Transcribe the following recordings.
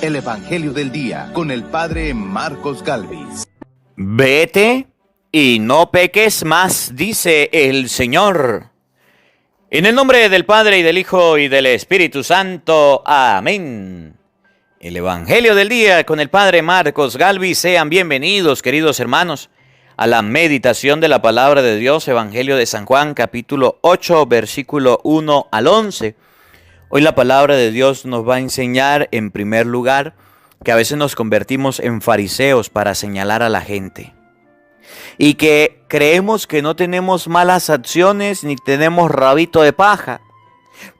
el Evangelio del Día con el Padre Marcos Gálvez. Vete y no peques más, dice el Señor. En el nombre del Padre, y del Hijo, y del Espíritu Santo. Amén. El Evangelio del Día con el Padre Marcos Gálvez. Sean bienvenidos, queridos hermanos, a la meditación de la Palabra de Dios, Evangelio de San Juan, capítulo 8, versículo 1 al 11. Hoy la Palabra de Dios nos va a enseñar, en primer lugar, que a veces nos convertimos en fariseos para señalar a la gente. Y que creemos que no tenemos malas acciones ni tenemos rabito de paja.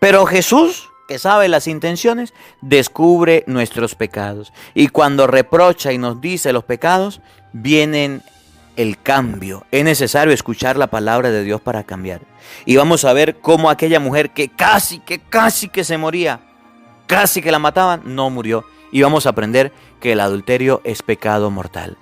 Pero Jesús, que sabe las intenciones, descubre nuestros pecados. Y cuando reprocha y nos dice los pecados, vienen el cambio. Es necesario escuchar la palabra de Dios para cambiar. Y vamos a ver cómo aquella mujer que casi que se moría, casi que la mataban, no murió. Y vamos a aprender que el adulterio es pecado mortal.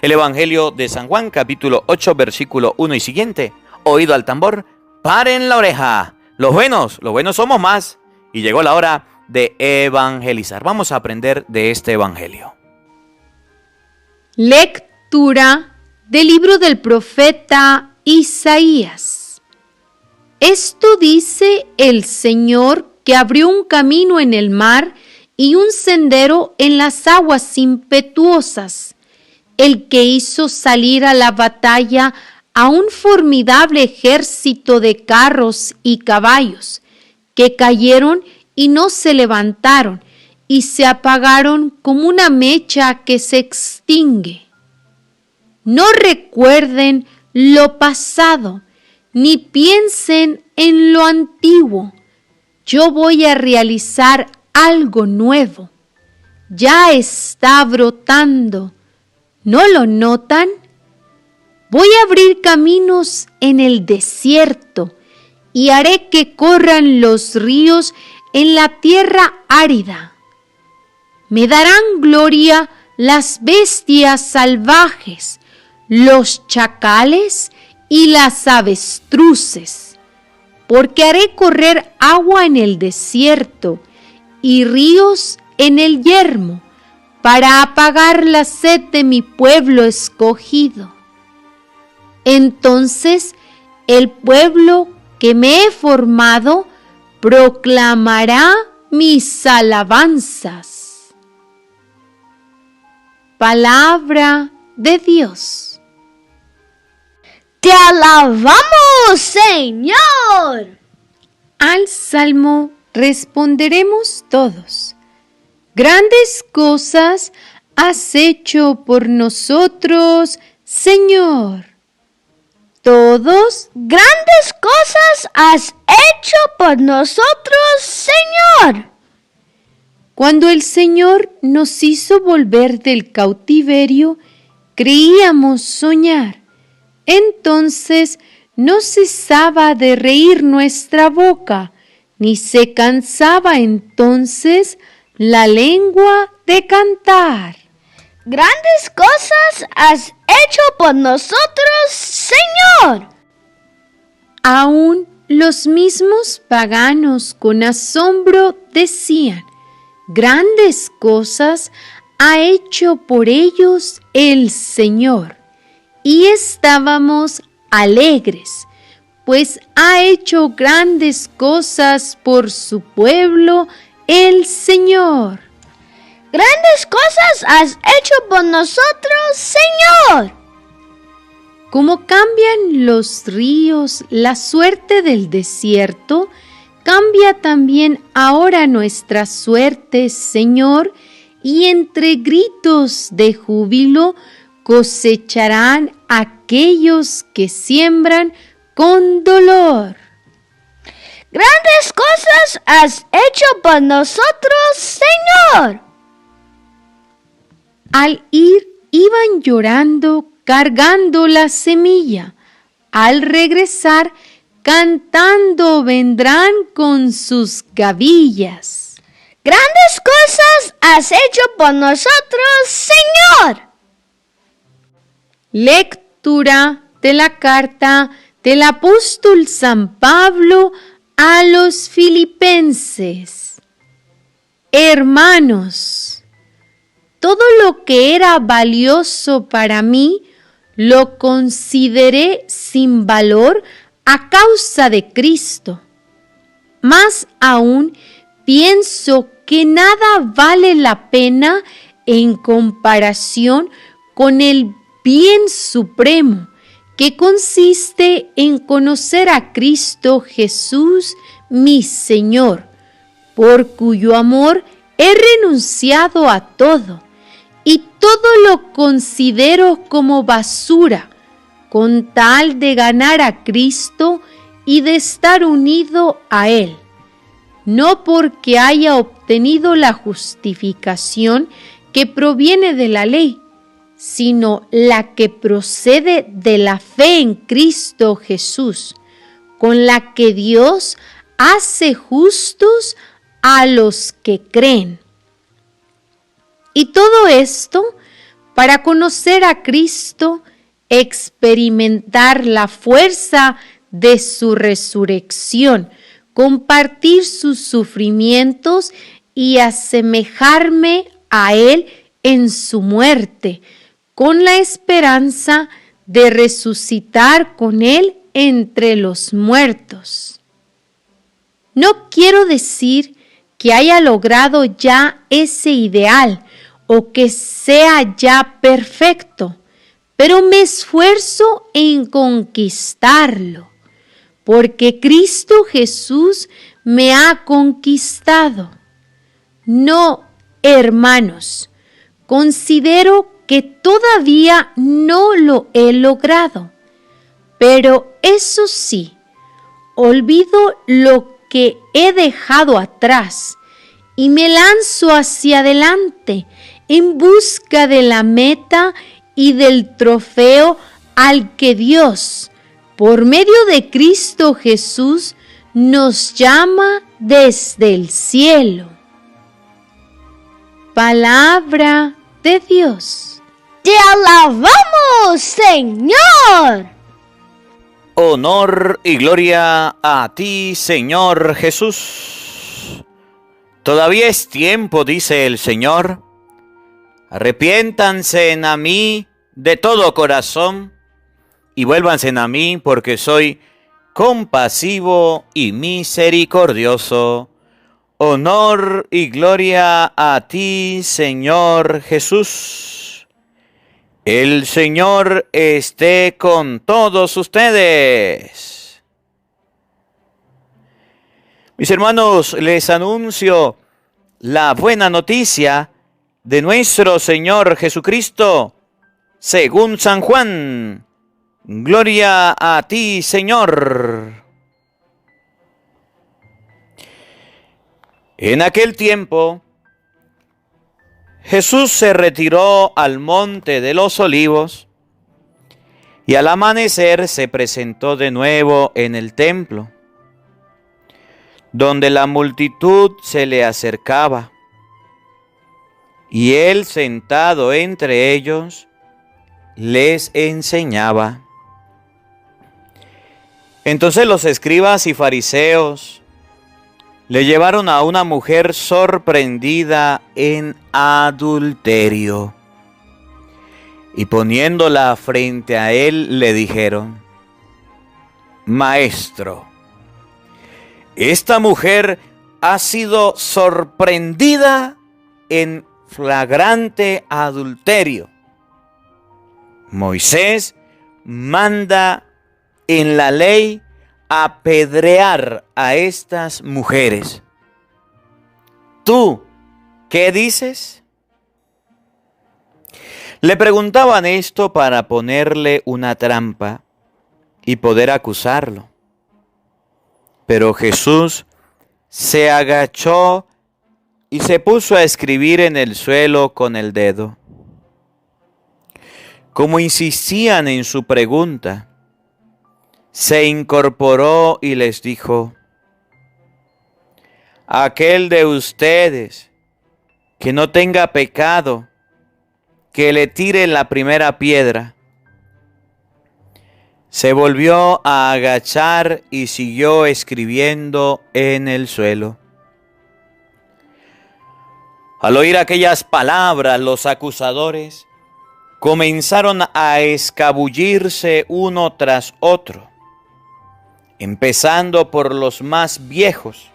El Evangelio de San Juan, capítulo 8, versículo 1 y siguiente. Oído al tambor, paren la oreja. Los buenos somos más. Y llegó la hora de evangelizar. Vamos a aprender de este Evangelio. Lectura del libro del profeta Isaías. Esto dice el Señor, que abrió un camino en el mar y un sendero en las aguas impetuosas, el que hizo salir a la batalla a un formidable ejército de carros y caballos, que cayeron y no se levantaron, y se apagaron como una mecha que se extingue. No recuerden lo pasado, ni piensen en lo antiguo. Yo voy a realizar algo nuevo. Ya está brotando. ¿No lo notan? Voy a abrir caminos en el desierto y haré que corran los ríos en la tierra árida. Me darán gloria las bestias salvajes, los chacales y las avestruces, porque haré correr agua en el desierto y ríos en el yermo, para apagar la sed de mi pueblo escogido. Entonces el pueblo que me he formado proclamará mis alabanzas. Palabra de Dios. ¡Te alabamos, Señor! Al salmo responderemos todos. Grandes cosas has hecho por nosotros, Señor. Todos. Grandes cosas has hecho por nosotros, Señor. Cuando el Señor nos hizo volver del cautiverio, creíamos soñar. Entonces no cesaba de reír nuestra boca, ni se cansaba entonces la lengua de cantar. Grandes cosas has hecho por nosotros, Señor. Aún los mismos paganos con asombro decían: grandes cosas ha hecho por ellos el Señor. Y estábamos alegres, pues ha hecho grandes cosas por su pueblo, el Señor. Grandes cosas has hecho por nosotros, Señor. Como cambian los ríos la suerte del desierto, cambia también ahora nuestra suerte, Señor, y entre gritos de júbilo cosecharán aquellos que siembran con dolor. Grandes cosas has hecho por nosotros, Señor. Al ir, iban llorando, cargando la semilla. Al regresar, cantando vendrán con sus gavillas. Grandes cosas has hecho por nosotros, Señor. Lectura de la carta del apóstol San Pablo a los filipenses. Hermanos, todo lo que era valioso para mí lo consideré sin valor a causa de Cristo. Más aún, pienso que nada vale la pena en comparación con el bien supremo, que consiste en conocer a Cristo Jesús, mi Señor, por cuyo amor he renunciado a todo, y todo lo considero como basura, con tal de ganar a Cristo y de estar unido a Él, no porque haya obtenido la justificación que proviene de la ley, sino la que procede de la fe en Cristo Jesús, con la que Dios hace justos a los que creen. Y todo esto para conocer a Cristo, experimentar la fuerza de su resurrección, compartir sus sufrimientos y asemejarme a Él en su muerte, con la esperanza de resucitar con Él entre los muertos. No quiero decir que haya logrado ya ese ideal o que sea ya perfecto, pero me esfuerzo en conquistarlo, porque Cristo Jesús me ha conquistado. No, hermanos, considero que todavía no lo he logrado, pero eso sí, olvido lo que he dejado atrás y me lanzo hacia adelante en busca de la meta y del trofeo al que Dios, por medio de Cristo Jesús, nos llama desde el cielo. Palabra de Dios. ¡Te alabamos, Señor! Honor y gloria a ti, Señor Jesús. Todavía es tiempo, dice el Señor. Arrepiéntanse a mí de todo corazón y vuélvanse a mí, porque soy compasivo y misericordioso. Honor y gloria a ti, Señor Jesús. El Señor esté con todos ustedes. Mis hermanos, les anuncio la buena noticia de nuestro Señor Jesucristo, según San Juan. Gloria a ti, Señor. En aquel tiempo, Jesús se retiró al monte de los Olivos y al amanecer se presentó de nuevo en el templo, donde la multitud se le acercaba. Y él, sentado entre ellos, les enseñaba. Entonces los escribas y fariseos le llevaron a una mujer sorprendida en adulterio. Y poniéndola frente a él, le dijeron: Maestro, esta mujer ha sido sorprendida en flagrante adulterio. Moisés manda en la ley apedrear a estas mujeres. ¿Tú qué dices? Le preguntaban esto para ponerle una trampa y poder acusarlo. Pero Jesús se agachó y se puso a escribir en el suelo con el dedo. Como insistían en su pregunta, se incorporó y les dijo: aquel de ustedes que no tenga pecado, que le tire la primera piedra. Se volvió a agachar y siguió escribiendo en el suelo. Al oír aquellas palabras, los acusadores comenzaron a escabullirse uno tras otro, empezando por los más viejos,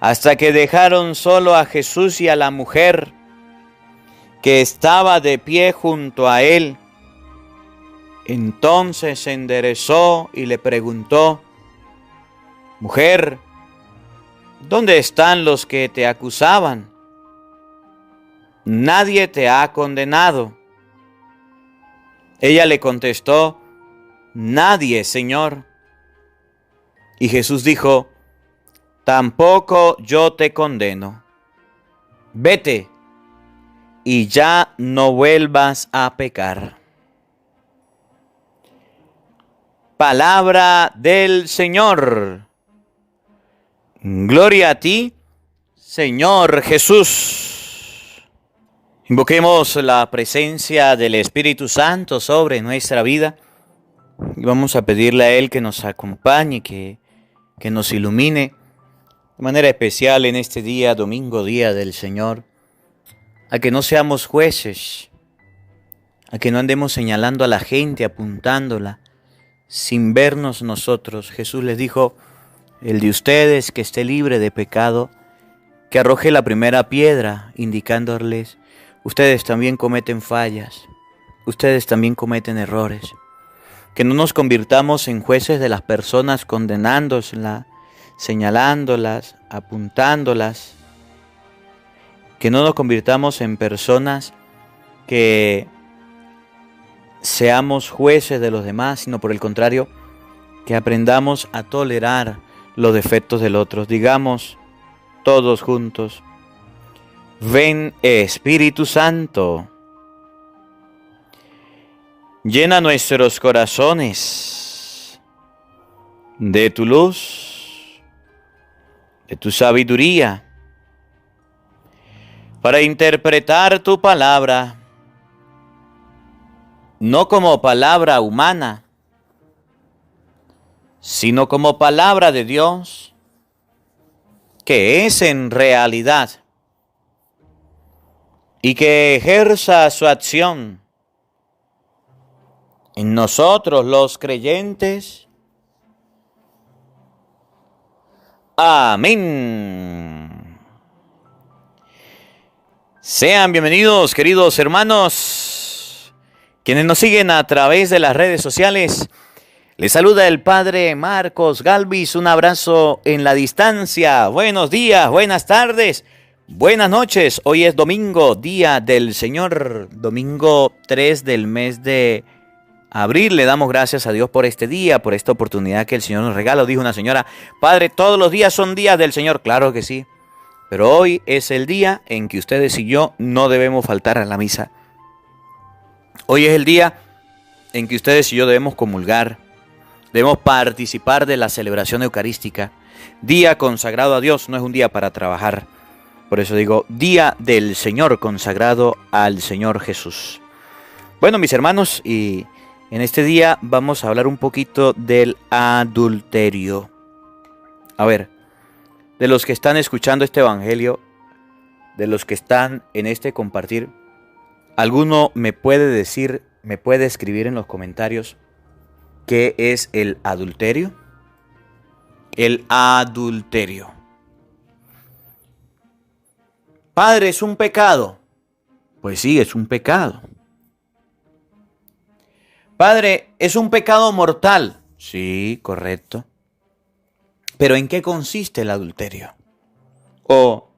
hasta que dejaron solo a Jesús y a la mujer que estaba de pie junto a él. Entonces se enderezó y le preguntó: Mujer, ¿dónde están los que te acusaban? Nadie te ha condenado. Ella le contestó: Nadie, Señor. Y Jesús dijo: Tampoco yo te condeno. Vete y ya no vuelvas a pecar. Palabra del Señor. Gloria a ti, Señor Jesús. Invoquemos la presencia del Espíritu Santo sobre nuestra vida y vamos a pedirle a Él que nos acompañe, que nos ilumine de manera especial en este día, domingo, día del Señor, a que no seamos jueces, a que no andemos señalando a la gente, apuntándola, sin vernos nosotros. Jesús les dijo: el de ustedes que esté libre de pecado, que arroje la primera piedra, indicándoles: ustedes también cometen fallas, ustedes también cometen errores. Que no nos convirtamos en jueces de las personas, condenándolas, señalándolas, apuntándolas. Que no nos convirtamos en personas que seamos jueces de los demás, sino por el contrario, que aprendamos a tolerar los defectos del otro. Digamos todos juntos: ven, Espíritu Santo, llena nuestros corazones de tu luz, de tu sabiduría, para interpretar tu palabra, no como palabra humana, sino como palabra de Dios, que es en realidad, y que ejerza su acción en nosotros los creyentes. Amén. Sean bienvenidos, queridos hermanos, quienes nos siguen a través de las redes sociales. Les saluda el Padre Marcos Galvis. Un abrazo en la distancia. Buenos días, buenas tardes, buenas noches. Hoy es domingo, día del Señor, domingo 3 del mes de abril. Le damos gracias a Dios por este día, por esta oportunidad que el Señor nos regala. Dijo una señora: Padre, ¿todos los días son días del Señor? Claro que sí, pero hoy es el día en que ustedes y yo no debemos faltar a la misa. Hoy es el día en que ustedes y yo debemos comulgar, debemos participar de la celebración eucarística. Día consagrado a Dios, no es un día para trabajar. Por eso digo, día del Señor, consagrado al Señor Jesús. Bueno, mis hermanos, y en este día vamos a hablar un poquito del adulterio. A ver, de los que están escuchando este evangelio, de los que están en este compartir, ¿alguno me puede decir, me puede escribir en los comentarios qué es el adulterio? El adulterio. Padre, ¿es un pecado? Pues sí, es un pecado. Padre, ¿es un pecado mortal? Sí, correcto. ¿Pero en qué consiste el adulterio? ¿O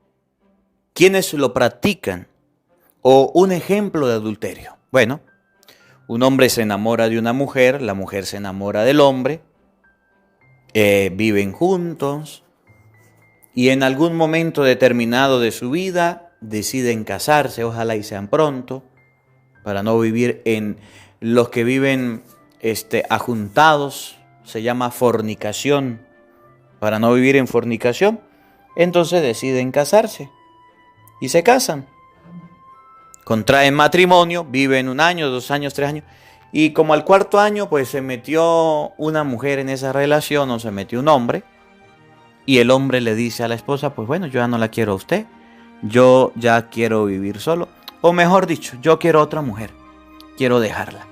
quiénes lo practican? ¿O un ejemplo de adulterio? Bueno, un hombre se enamora de una mujer, la mujer se enamora del hombre, viven juntos y en algún momento determinado de su vida deciden casarse, ojalá y sean pronto, para no vivir en los que viven ajuntados, se llama fornicación, para no vivir en fornicación, entonces deciden casarse y se casan. Contraen matrimonio, viven 1 año, 2 años, 3 años, y como al 4.º año pues se metió una mujer en esa relación o se metió un hombre, y el hombre le dice a la esposa: pues bueno, yo ya no la quiero a usted, yo ya quiero vivir solo. O mejor dicho, yo quiero otra mujer, quiero dejarla.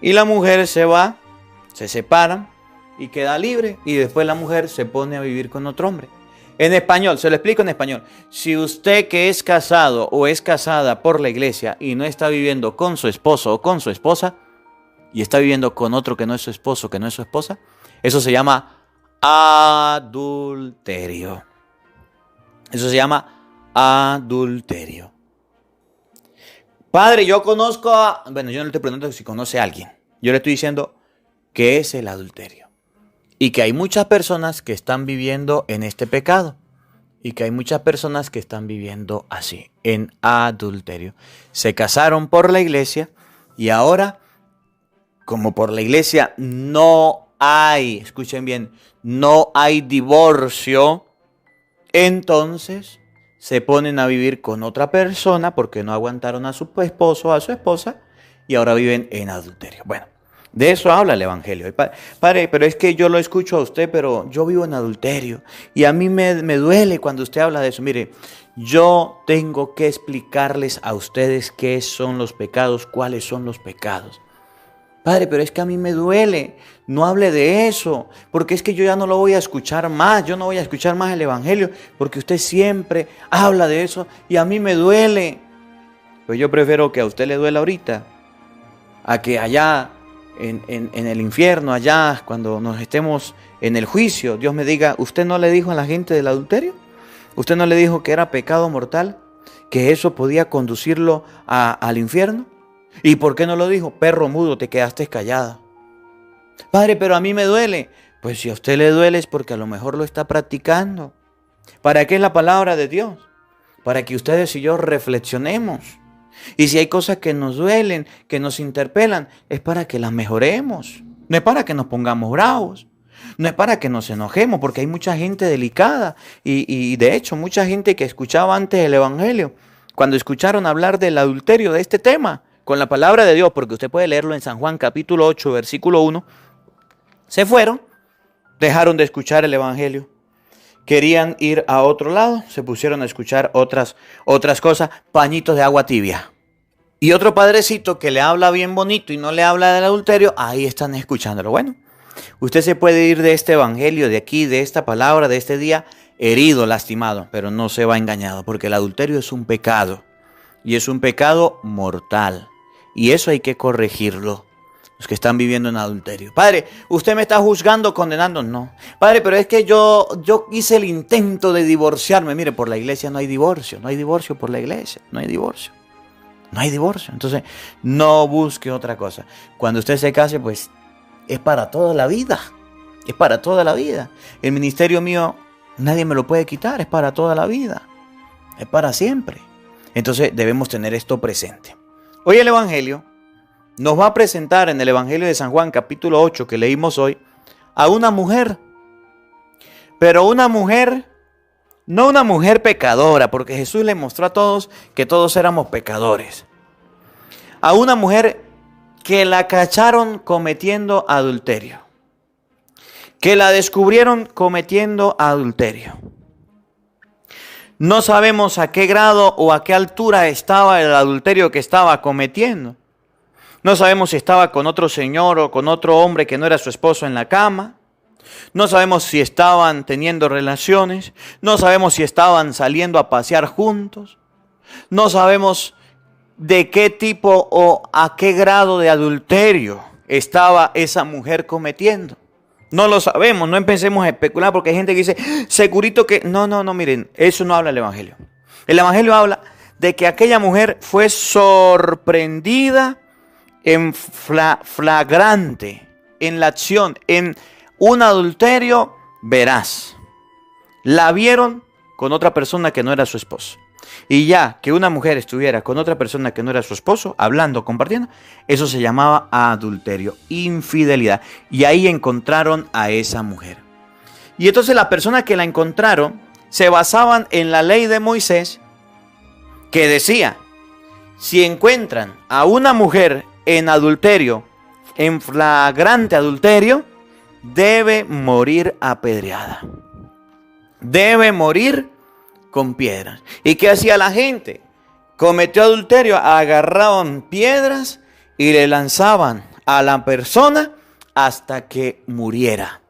Y la mujer se va, se separan y queda libre. Y después la mujer se pone a vivir con otro hombre. En español, se lo explico en español. Si usted que es casado o es casada por la iglesia y no está viviendo con su esposo o con su esposa, y está viviendo con otro que no es su esposo, que no es su esposa, eso se llama adulterio. Eso se llama adulterio. Padre, yo conozco a... Bueno, yo no le estoy preguntando si conoce a alguien. Yo le estoy diciendo qué es el adulterio. Y que hay muchas personas que están viviendo en este pecado. Y que hay muchas personas que están viviendo así, en adulterio. Se casaron por la iglesia y ahora, como por la iglesia no hay, escuchen bien, no hay divorcio, entonces se ponen a vivir con otra persona porque no aguantaron a su esposo o a su esposa y ahora viven en adulterio. Bueno, de eso habla el Evangelio. Padre, pero es que yo lo escucho a usted, pero yo vivo en adulterio y a mí me duele cuando usted habla de eso. Mire, yo tengo que explicarles a ustedes qué son los pecados, cuáles son los pecados. Padre, pero es que a mí me duele, no hable de eso, porque es que yo ya no lo voy a escuchar más, yo no voy a escuchar más el Evangelio, porque usted siempre habla de eso y a mí me duele. Pues yo prefiero que a usted le duela ahorita, a que allá en el infierno, allá cuando nos estemos en el juicio, Dios me diga, ¿usted no le dijo a la gente del adulterio? ¿Usted no le dijo que era pecado mortal? ¿Que eso podía conducirlo al infierno? ¿Y por qué no lo dijo? Perro mudo, te quedaste callada. Padre, pero a mí me duele. Pues si a usted le duele es porque a lo mejor lo está practicando. ¿Para qué es la palabra de Dios? Para que ustedes y yo reflexionemos. Y si hay cosas que nos duelen, que nos interpelan, es para que las mejoremos. No es para que nos pongamos bravos. No es para que nos enojemos, porque hay mucha gente delicada. Y de hecho, mucha gente que escuchaba antes el Evangelio, cuando escucharon hablar del adulterio, de este tema, con la palabra de Dios, porque usted puede leerlo en San Juan capítulo 8, versículo 1, se fueron, dejaron de escuchar el Evangelio, querían ir a otro lado, se pusieron a escuchar otras cosas, pañitos de agua tibia. Y otro padrecito que le habla bien bonito y no le habla del adulterio, ahí están escuchándolo. Bueno, usted se puede ir de este Evangelio, de aquí, de esta palabra, de este día, herido, lastimado, pero no se va engañado, porque el adulterio es un pecado, y es un pecado mortal. Y eso hay que corregirlo. Los que están viviendo en adulterio. Padre, ¿usted me está juzgando, condenando? No. Padre, pero es que yo hice el intento de divorciarme. Mire, por la iglesia no hay divorcio. No hay divorcio por la iglesia. No hay divorcio. No hay divorcio. Entonces, no busque otra cosa. Cuando usted se case, pues, es para toda la vida. Es para toda la vida. El ministerio mío, nadie me lo puede quitar. Es para toda la vida. Es para siempre. Entonces, debemos tener esto presente. Hoy el Evangelio nos va a presentar en el Evangelio de San Juan, capítulo 8, que leímos hoy, a una mujer. Pero una mujer, no una mujer pecadora, porque Jesús le mostró a todos que todos éramos pecadores. A una mujer que la cacharon cometiendo adulterio. Que la descubrieron cometiendo adulterio. No sabemos a qué grado o a qué altura estaba el adulterio que estaba cometiendo. No sabemos si estaba con otro señor o con otro hombre que no era su esposo en la cama. No sabemos si estaban teniendo relaciones. No sabemos si estaban saliendo a pasear juntos. No sabemos de qué tipo o a qué grado de adulterio estaba esa mujer cometiendo. No lo sabemos, no empecemos a especular porque hay gente que dice, segurito que... No, miren, eso no habla el Evangelio. El Evangelio habla de que aquella mujer fue sorprendida en flagrante, en la acción, en un adulterio veraz. La vieron con otra persona que no era su esposo. Y ya que una mujer estuviera con otra persona que no era su esposo, hablando, compartiendo, eso se llamaba adulterio, infidelidad. Y ahí encontraron a esa mujer. Y entonces las personas que la encontraron se basaban en la ley de Moisés, que decía, si encuentran a una mujer en adulterio, en flagrante adulterio, debe morir apedreada. Debe morir con piedras. ¿Y qué hacía la gente? Cometió adulterio, agarraban piedras y le lanzaban a la persona hasta que muriera.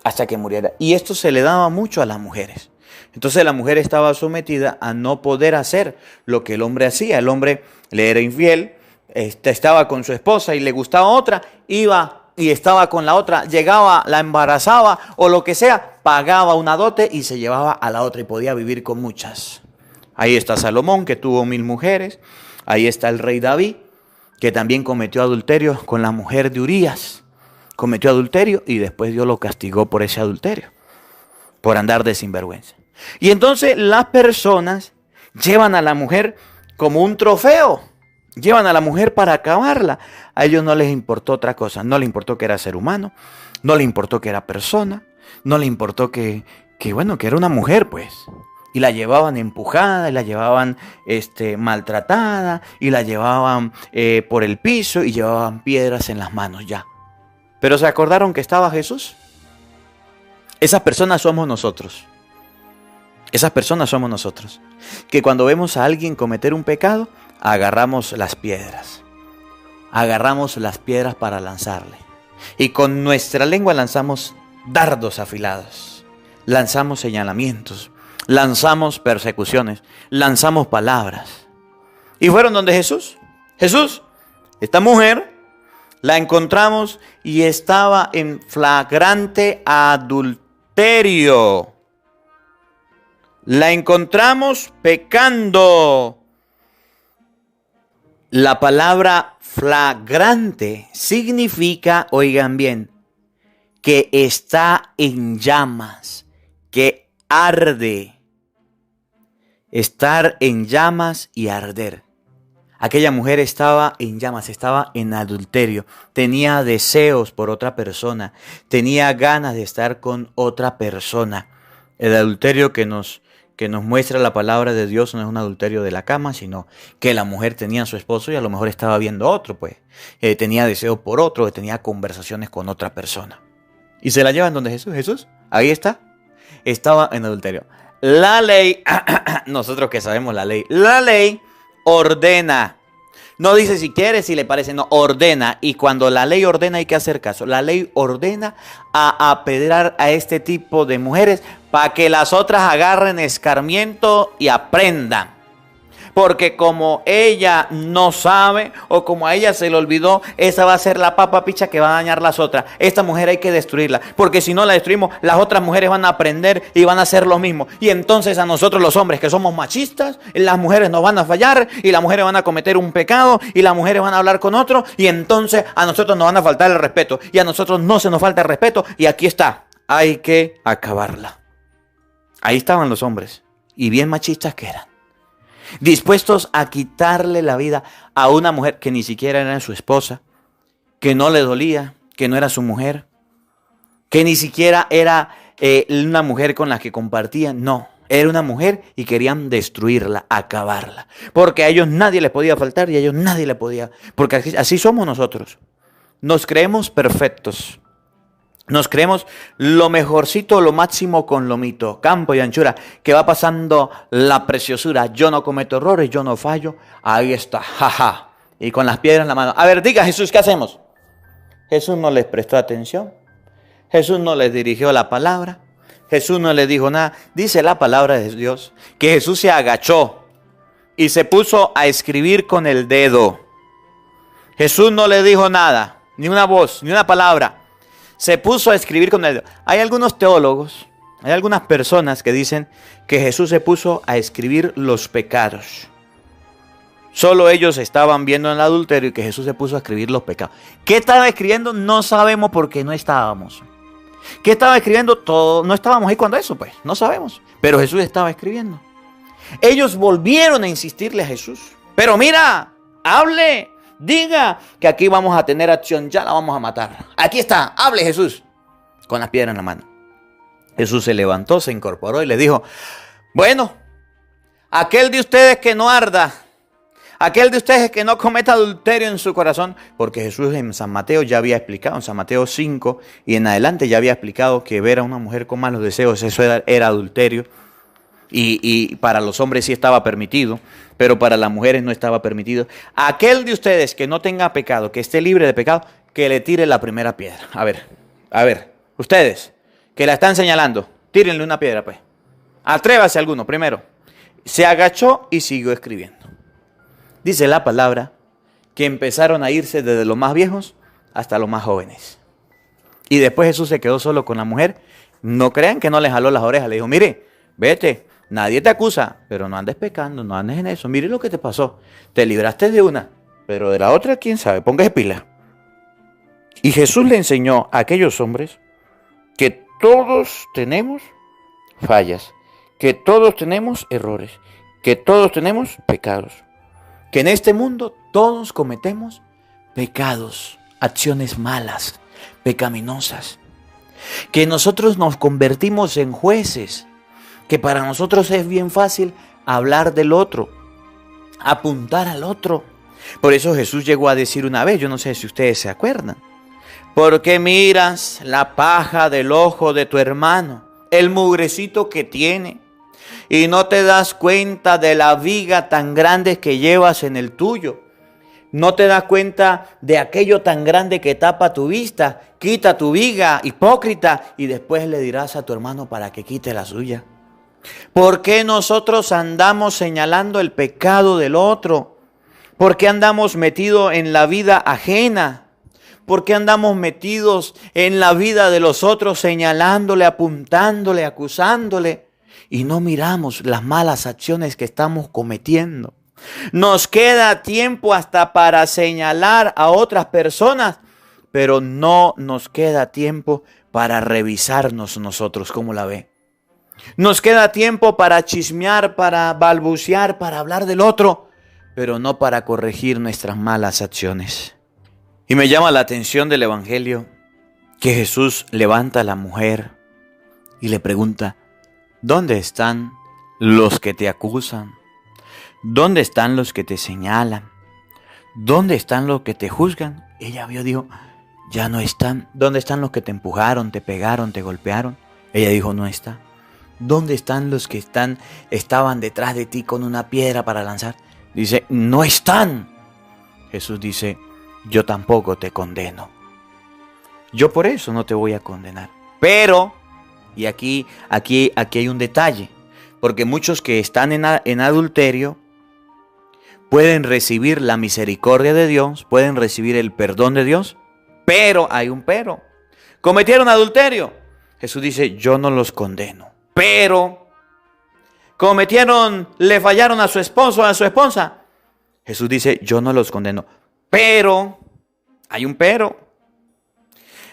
Hasta que muriera. Y esto se le daba mucho a las mujeres. Entonces la mujer estaba sometida a no poder hacer lo que el hombre hacía. El hombre le era infiel, estaba con su esposa y le gustaba otra, iba y estaba con la otra, llegaba, la embarazaba o lo que sea, pagaba una dote y se llevaba a la otra y podía vivir con muchas. Ahí está Salomón, que tuvo 1000 mujeres. Ahí está el rey David, que también cometió adulterio con la mujer de Urías. Cometió adulterio y después Dios lo castigó por ese adulterio, por andar de sinvergüenza. Y entonces las personas llevan a la mujer como un trofeo. Llevan a la mujer para acabarla. A ellos no les importó otra cosa. No les importó que era ser humano. No les importó que era persona. No les importó que era una mujer, pues. Y la llevaban empujada, y la llevaban maltratada, y la llevaban por el piso, y llevaban piedras en las manos ya. Pero ¿se acordaron que estaba Jesús? Esas personas somos nosotros. Esas personas somos nosotros. Que cuando vemos a alguien cometer un pecado, agarramos las piedras. Agarramos las piedras para lanzarle. Y con nuestra lengua lanzamos dardos afilados. Lanzamos señalamientos. Lanzamos persecuciones. Lanzamos palabras. Y fueron donde Jesús. Jesús, esta mujer, la encontramos y estaba en flagrante adulterio. La encontramos pecando. La palabra flagrante significa, oigan bien, que está en llamas, que arde. Estar en llamas y arder. Aquella mujer estaba en llamas, estaba en adulterio, tenía deseos por otra persona, tenía ganas de estar con otra persona. El adulterio que nos muestra la palabra de Dios no es un adulterio de la cama, sino que la mujer tenía a su esposo y a lo mejor estaba viendo a otro, pues. Tenía deseo por otro, tenía conversaciones con otra persona. Y se la llevan donde Jesús. Jesús, ahí está. Estaba en adulterio. La ley, nosotros que sabemos la ley ordena. No dice si quiere, si le parece, no, ordena. Y cuando la ley ordena hay que hacer caso. La ley ordena a apedrear a este tipo de mujeres para que las otras agarren escarmiento y aprendan. Porque como ella no sabe o como a ella se le olvidó, esa va a ser la papa picha que va a dañar las otras. Esta mujer hay que destruirla, porque si no la destruimos, las otras mujeres van a aprender y van a hacer lo mismo. Y entonces a nosotros los hombres que somos machistas, las mujeres nos van a fallar y las mujeres van a cometer un pecado y las mujeres van a hablar con otro y entonces a nosotros nos van a faltar el respeto y a nosotros no se nos falta el respeto y aquí está, hay que acabarla. Ahí estaban los hombres y bien machistas que eran. Dispuestos a quitarle la vida a una mujer que ni siquiera era su esposa, que no le dolía, que no era su mujer, que ni siquiera era una mujer con la que compartían, no, era una mujer y querían destruirla, acabarla, porque a ellos nadie les podía faltar y a ellos nadie le podía, porque así somos nosotros, nos creemos perfectos. Nos creemos lo mejorcito, lo máximo con lomito, campo y anchura, que va pasando la preciosura. Yo no cometo errores, yo no fallo. Ahí está, jaja. Y con las piedras en la mano. A ver, diga Jesús, ¿qué hacemos? Jesús no les prestó atención. Jesús no les dirigió la palabra. Jesús no les dijo nada. Dice la palabra de Dios que Jesús se agachó y se puso a escribir con el dedo. Jesús no le dijo nada, ni una voz, ni una palabra. Se puso a escribir con el dedo. Hay algunos teólogos, hay algunas personas que dicen que Jesús se puso a escribir los pecados. Solo ellos estaban viendo el adulterio y que Jesús se puso a escribir los pecados. ¿Qué estaba escribiendo? No sabemos porque no estábamos. ¿Qué estaba escribiendo? Todo, no estábamos ahí cuando eso, pues, no sabemos. Pero Jesús estaba escribiendo. Ellos volvieron a insistirle a Jesús. Pero mira, hable. Diga que aquí vamos a tener acción, ya la vamos a matar. Aquí está, hable Jesús, con las piedras en la mano. Jesús se levantó, se incorporó y le dijo, bueno, aquel de ustedes que no arda, aquel de ustedes que no cometa adulterio en su corazón, porque Jesús en San Mateo ya había explicado, en San Mateo 5 y en adelante ya había explicado que ver a una mujer con malos deseos, eso era adulterio. y para los hombres sí estaba permitido, pero para las mujeres no estaba permitido. Aquel de ustedes que no tenga pecado, que esté libre de pecado, que le tire la primera piedra. A ver, ustedes que la están señalando, tírenle una piedra pues. Atrévase alguno primero. Se agachó y siguió escribiendo. Dice la palabra que empezaron a irse desde los más viejos hasta los más jóvenes. Y después Jesús se quedó solo con la mujer. No crean que no le jaló las orejas. Le dijo, mire, vete, nadie te acusa, pero no andes pecando, no andes en eso. Mire lo que te pasó. Te libraste de una, pero de la otra, quién sabe, póngase pila. Y Jesús le enseñó a aquellos hombres que todos tenemos fallas, que todos tenemos errores, que todos tenemos pecados, que en este mundo todos cometemos pecados, acciones malas, pecaminosas, que nosotros nos convertimos en jueces, que para nosotros es bien fácil hablar del otro, apuntar al otro. Por eso Jesús llegó a decir una vez, yo no sé si ustedes se acuerdan, ¿por qué miras la paja del ojo de tu hermano, el mugrecito que tiene, y no te das cuenta de la viga tan grande que llevas en el tuyo? No te das cuenta de aquello tan grande que tapa tu vista. Quita tu viga, hipócrita, y después le dirás a tu hermano para que quite la suya. ¿Por qué nosotros andamos señalando el pecado del otro? ¿Por qué andamos metidos en la vida ajena? ¿Por qué andamos metidos en la vida de los otros señalándole, apuntándole, acusándole? Y no miramos las malas acciones que estamos cometiendo. Nos queda tiempo hasta para señalar a otras personas, pero no nos queda tiempo para revisarnos nosotros. ¿Cómo la ve? Nos queda tiempo para chismear, para balbucear, para hablar del otro, pero no para corregir nuestras malas acciones. Y me llama la atención del Evangelio que Jesús levanta a la mujer y le pregunta, ¿dónde están los que te acusan? ¿Dónde están los que te señalan? ¿Dónde están los que te juzgan? Ella vio, dijo, ya no están. ¿Dónde están los que te empujaron, te pegaron, te golpearon? Ella dijo, no está. ¿Dónde están los que estaban detrás de ti con una piedra para lanzar? Dice, no están. Jesús dice, yo tampoco te condeno. Yo por eso no te voy a condenar. Pero, y aquí hay un detalle, porque muchos que están en adulterio pueden recibir la misericordia de Dios, pueden recibir el perdón de Dios, pero hay un pero. Cometieron adulterio. Jesús dice, yo no los condeno. Pero le fallaron a su esposo o a su esposa. Jesús dice, yo no los condeno. Pero, hay un pero.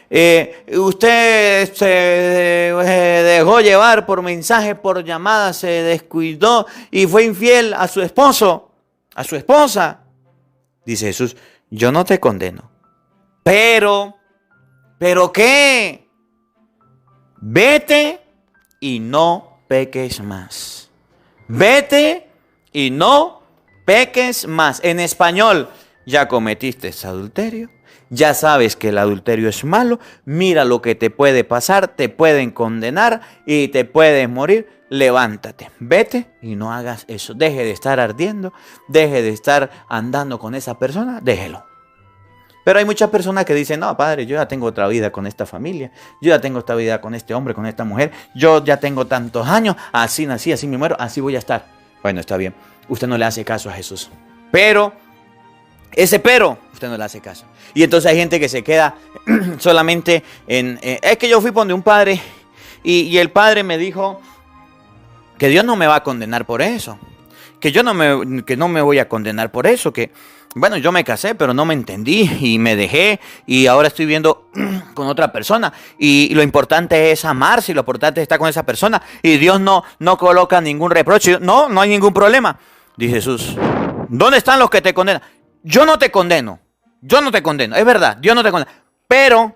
Usted se dejó llevar por mensajes, por llamadas, se descuidó y fue infiel a su esposo, a su esposa. Dice Jesús, yo no te condeno. ¿Pero qué? Vete y no peques más. Vete y no peques más. En español, ya cometiste adulterio. Ya sabes que el adulterio es malo. Mira lo que te puede pasar. Te pueden condenar y te puedes morir. Levántate, vete y no hagas eso. Deje de estar ardiendo. Deje de estar andando con esa persona. Déjelo. Pero hay muchas personas que dicen, no, padre, yo ya tengo otra vida con esta familia. Yo ya tengo esta vida con este hombre, con esta mujer. Yo ya tengo tantos años. Así nací, así me muero, así voy a estar. Bueno, está bien. Usted no le hace caso a Jesús. Pero usted no le hace caso. Y entonces hay gente que se queda solamente en... es que yo fui donde un padre y el padre me dijo que Dios no me va a condenar por eso. Que no me voy a condenar por eso. Que, bueno, yo me casé, pero no me entendí y me dejé y ahora estoy viviendo con otra persona. Y lo importante es amarse y lo importante es estar con esa persona. Y Dios no coloca ningún reproche. No hay ningún problema. Dice Jesús, ¿dónde están los que te condenan? Yo no te condeno. Es verdad, Dios no te condena. Pero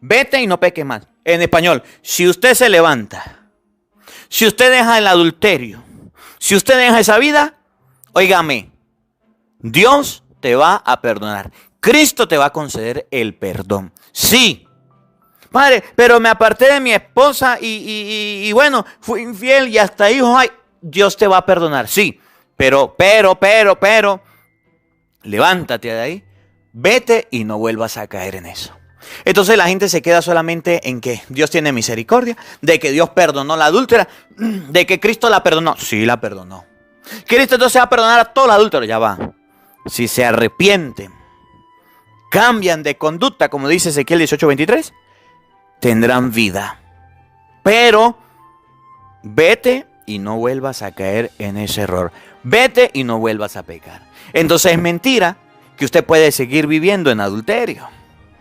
vete y no peques más. En español, si usted se levanta, si usted deja el adulterio, si usted deja esa vida, óigame, Dios te va a perdonar. Cristo te va a conceder el perdón. Sí, Padre, pero me aparté de mi esposa y bueno, fui infiel y hasta hijos hay. Dios te va a perdonar, sí, pero, levántate de ahí, vete y no vuelvas a caer en eso. Entonces la gente se queda solamente en que Dios tiene misericordia, de que Dios perdonó a la adúltera, de que Cristo la perdonó. Sí, la perdonó. Cristo entonces va a perdonar a todos los adúlteros, ya va. Si se arrepienten, cambian de conducta, como dice Ezequiel 18:23, tendrán vida. Pero vete y no vuelvas a caer en ese error. Vete y no vuelvas a pecar. Entonces es mentira que usted puede seguir viviendo en adulterio.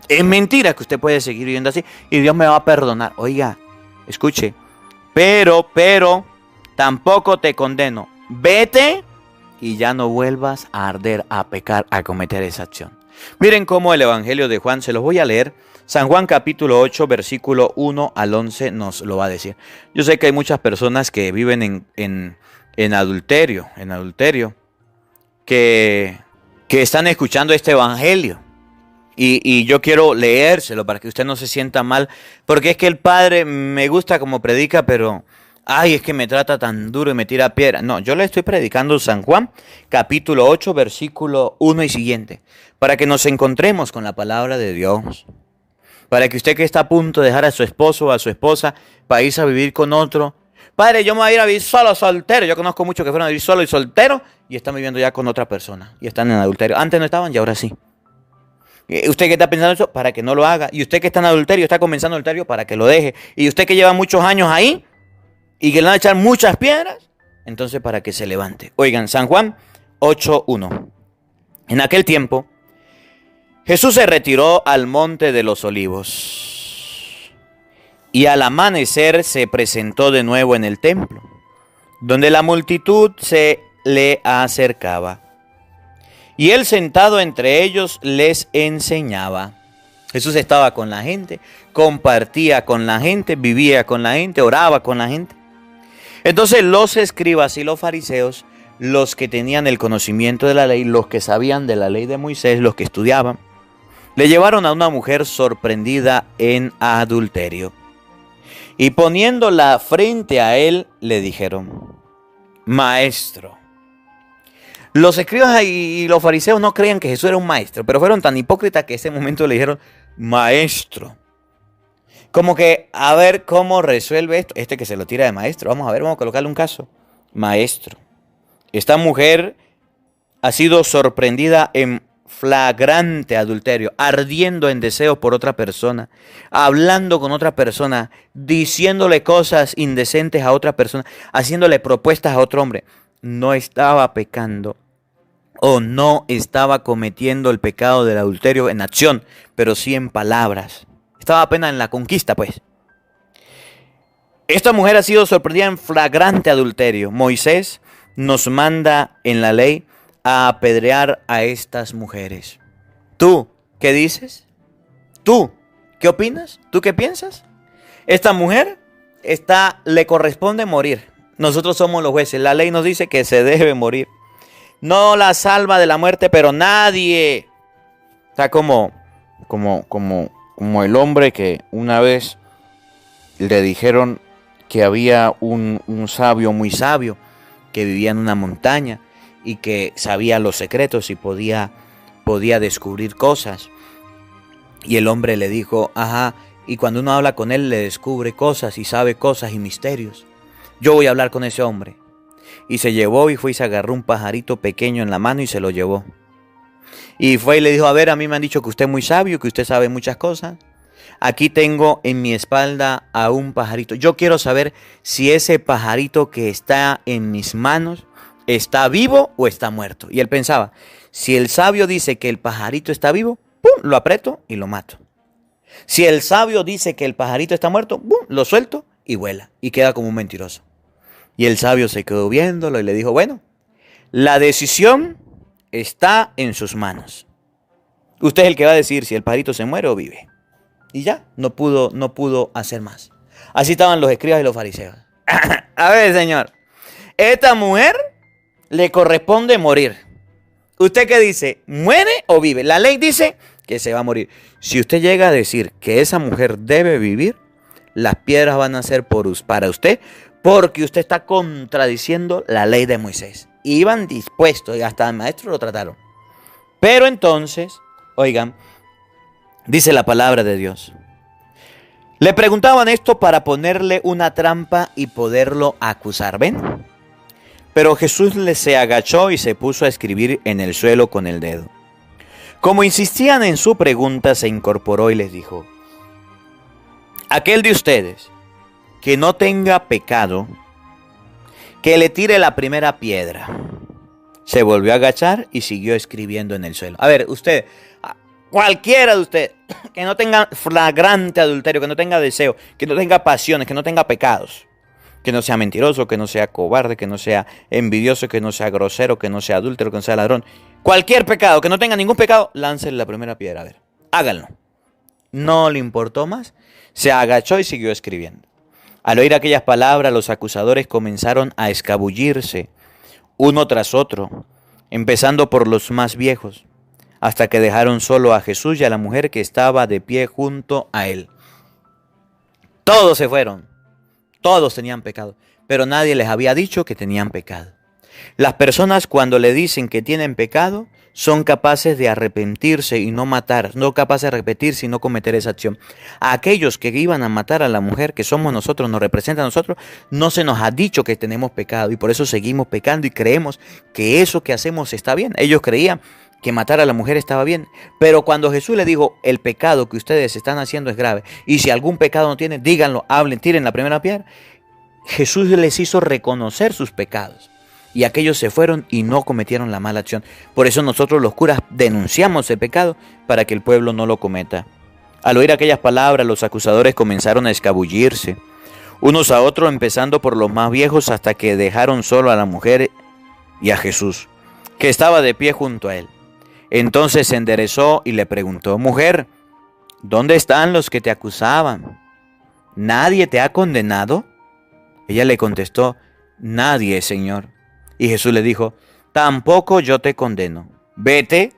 Es mentira que usted puede seguir viviendo así y Dios me va a perdonar. Oiga, escuche, pero tampoco te condeno. Vete y ya no vuelvas a arder, a pecar, a cometer esa acción. Miren cómo el Evangelio de Juan, se los voy a leer. San Juan capítulo 8, versículo 1 al 11 nos lo va a decir. Yo sé que hay muchas personas que viven en adulterio, que están escuchando este Evangelio. Y yo quiero leérselo para que usted no se sienta mal, porque es que el Padre me gusta como predica, pero ay, es que me trata tan duro y me tira piedra. No, yo le estoy predicando San Juan, capítulo 8, versículo 1 y siguiente, para que nos encontremos con la palabra de Dios. Para que usted que está a punto de dejar a su esposo o a su esposa para irse a vivir con otro. Padre, yo me voy a ir a vivir solo, soltero. Yo conozco muchos que fueron a vivir solo y soltero y están viviendo ya con otra persona. Y están en adulterio. Antes no estaban y ahora sí. Usted que está pensando eso, para que no lo haga. Y usted que está en adulterio, está comenzando adulterio, para que lo deje. Y usted que lleva muchos años ahí y que le van a echar muchas piedras, entonces para que se levante. Oigan, San Juan 8:1. En aquel tiempo, Jesús se retiró al monte de los olivos y al amanecer se presentó de nuevo en el templo, donde la multitud se le acercaba. Y él sentado entre ellos les enseñaba. Jesús estaba con la gente, compartía con la gente, vivía con la gente, oraba con la gente. Entonces los escribas y los fariseos, los que tenían el conocimiento de la ley, los que sabían de la ley de Moisés, los que estudiaban, le llevaron a una mujer sorprendida en adulterio. Y poniéndola frente a él, le dijeron: Maestro. Los escribas y los fariseos no creían que Jesús era un maestro, pero fueron tan hipócritas que en ese momento le dijeron: Maestro. Como que, a ver cómo resuelve esto. Este que se lo tira de maestro. Vamos a colocarle un caso. Maestro. Esta mujer ha sido sorprendida en flagrante adulterio, ardiendo en deseo por otra persona, hablando con otra persona, diciéndole cosas indecentes a otra persona, haciéndole propuestas a otro hombre. No estaba pecando o no estaba cometiendo el pecado del adulterio en acción, pero sí en palabras. Estaba apenas en la conquista, pues. Esta mujer ha sido sorprendida en flagrante adulterio. Moisés nos manda en la ley a apedrear a estas mujeres. ¿Tú qué dices? ¿Tú qué opinas? ¿Tú qué piensas? Esta mujer le corresponde morir. Nosotros somos los jueces. La ley nos dice que se debe morir. No la salva de la muerte, pero nadie. Está como el hombre que una vez le dijeron que había un sabio muy sabio que vivía en una montaña y que sabía los secretos y podía descubrir cosas. Y el hombre le dijo: ajá, y cuando uno habla con él le descubre cosas y sabe cosas y misterios. Yo voy a hablar con ese hombre. Y se llevó y fue y se agarró un pajarito pequeño en la mano y se lo llevó. Y fue y le dijo: a ver, a mí me han dicho que usted es muy sabio, que usted sabe muchas cosas. Aquí tengo en mi espalda a un pajarito. Yo quiero saber si ese pajarito que está en mis manos está vivo o está muerto. Y él pensaba: si el sabio dice que el pajarito está vivo, ¡pum!, lo aprieto y lo mato. Si el sabio dice que el pajarito está muerto, ¡pum!, lo suelto y vuela. Y queda como un mentiroso. Y el sabio se quedó viéndolo y le dijo: bueno, la decisión está en sus manos. Usted es el que va a decir si el pajarito se muere o vive. Y ya, no pudo hacer más. Así estaban los escribas y los fariseos. A ver, señor, esta mujer le corresponde morir. ¿Usted qué dice? ¿Muere o vive? La ley dice que se va a morir. Si usted llega a decir que esa mujer debe vivir, las piedras van a ser para usted, porque usted está contradiciendo la ley de Moisés. Iban dispuestos y hasta el maestro lo trataron. Pero entonces, oigan, dice la palabra de Dios. Le preguntaban esto para ponerle una trampa y poderlo acusar, ¿ven? Pero Jesús se agachó y se puso a escribir en el suelo con el dedo. Como insistían en su pregunta, se incorporó y les dijo: aquel de ustedes que no tenga pecado, que le tire la primera piedra. Se volvió a agachar y siguió escribiendo en el suelo. A ver, usted, cualquiera de ustedes que no tenga flagrante adulterio, que no tenga deseo, que no tenga pasiones, que no tenga pecados, que no sea mentiroso, que no sea cobarde, que no sea envidioso, que no sea grosero, que no sea adúltero, que no sea ladrón. Cualquier pecado, que no tenga ningún pecado, láncele la primera piedra. A ver, háganlo. No le importó más. Se agachó y siguió escribiendo. Al oír aquellas palabras, los acusadores comenzaron a escabullirse uno tras otro, empezando por los más viejos, hasta que dejaron solo a Jesús y a la mujer que estaba de pie junto a él. Todos se fueron. Todos tenían pecado, pero nadie les había dicho que tenían pecado. Las personas, cuando le dicen que tienen pecado, son capaces de arrepentirse y no matar, no capaces de arrepentirse y no cometer esa acción. A aquellos que iban a matar a la mujer, que somos nosotros, nos representa a nosotros, no se nos ha dicho que tenemos pecado y por eso seguimos pecando y creemos que eso que hacemos está bien. Ellos creían que matar a la mujer estaba bien, pero cuando Jesús le dijo: el pecado que ustedes están haciendo es grave, y si algún pecado no tienen, díganlo, hablen, tiren la primera piedra. Jesús les hizo reconocer sus pecados. Y aquellos se fueron y no cometieron la mala acción. Por eso nosotros los curas denunciamos el pecado para que el pueblo no lo cometa. Al oír aquellas palabras, los acusadores comenzaron a escabullirse, unos a otros, empezando por los más viejos, hasta que dejaron solo a la mujer y a Jesús, que estaba de pie junto a él. Entonces se enderezó y le preguntó: mujer, ¿dónde están los que te acusaban? ¿Nadie te ha condenado? Ella le contestó: nadie, Señor. Y Jesús le dijo: tampoco yo te condeno. Vete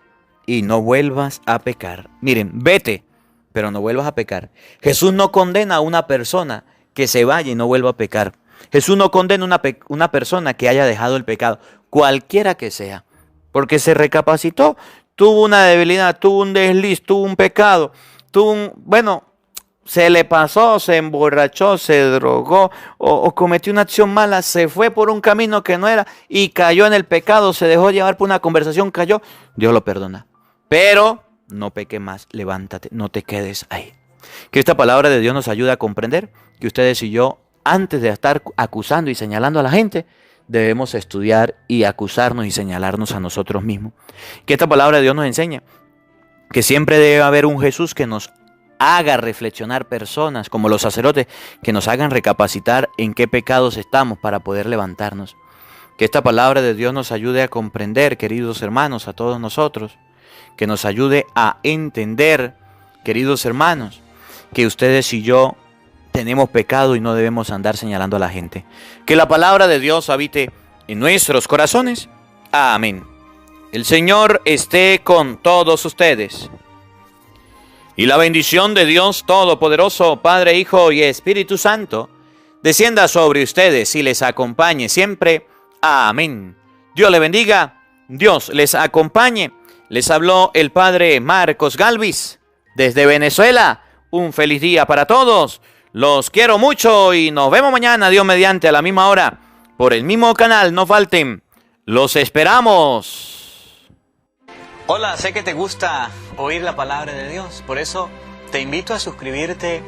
y no vuelvas a pecar. Miren, vete, pero no vuelvas a pecar. Jesús no condena a una persona que se vaya y no vuelva a pecar. Jesús no condena a una persona que haya dejado el pecado, cualquiera que sea, porque se tuvo una debilidad, tuvo un desliz, tuvo un pecado, se le pasó, se emborrachó, se drogó o cometió una acción mala, se fue por un camino que no era y cayó en el pecado, se dejó llevar por una conversación, cayó, Dios lo perdona. Pero no peque más, levántate, no te quedes ahí. Que esta palabra de Dios nos ayude a comprender que ustedes y yo, antes de estar acusando y señalando a la gente, debemos estudiar y acusarnos y señalarnos a nosotros mismos. Que esta palabra de Dios nos enseña que siempre debe haber un Jesús que nos haga reflexionar personas como los sacerdotes, que nos hagan recapacitar en qué pecados estamos para poder levantarnos. Que esta palabra de Dios nos ayude a comprender, queridos hermanos, a todos nosotros, que nos ayude a entender, queridos hermanos, que ustedes y yo tenemos pecado y no debemos andar señalando a la gente. Que la palabra de Dios habite en nuestros corazones. Amén. El Señor esté con todos ustedes. Y la bendición de Dios Todopoderoso, Padre, Hijo y Espíritu Santo, descienda sobre ustedes y les acompañe siempre. Amén. Dios le bendiga, Dios les acompañe. Les habló el Padre Marcos Galvis desde Venezuela. Un feliz día para todos. Los quiero mucho y nos vemos mañana, Dios mediante, a la misma hora, por el mismo canal. No falten. Los esperamos. Hola, sé que te gusta oír la palabra de Dios, por eso te invito a suscribirte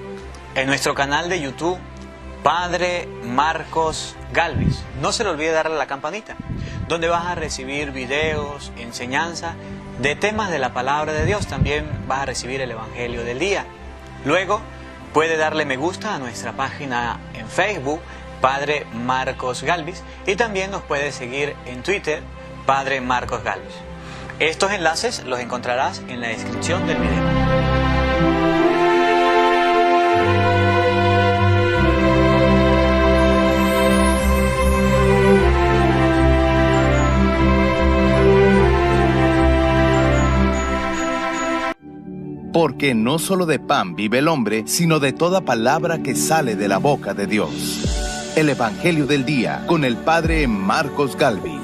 en nuestro canal de YouTube, Padre Marcos Galvis. No se le olvide darle a la campanita, donde vas a recibir videos, enseñanza de temas de la palabra de Dios. También vas a recibir el Evangelio del día. Luego puede darle me gusta a nuestra página en Facebook, Padre Marcos Galvis, y también nos puede seguir en Twitter, Padre Marcos Galvis. Estos enlaces los encontrarás en la descripción del video. porque no solo de pan vive el hombre, sino de toda palabra que sale de la boca de Dios. El Evangelio del Día con el Padre Marcos Galvis.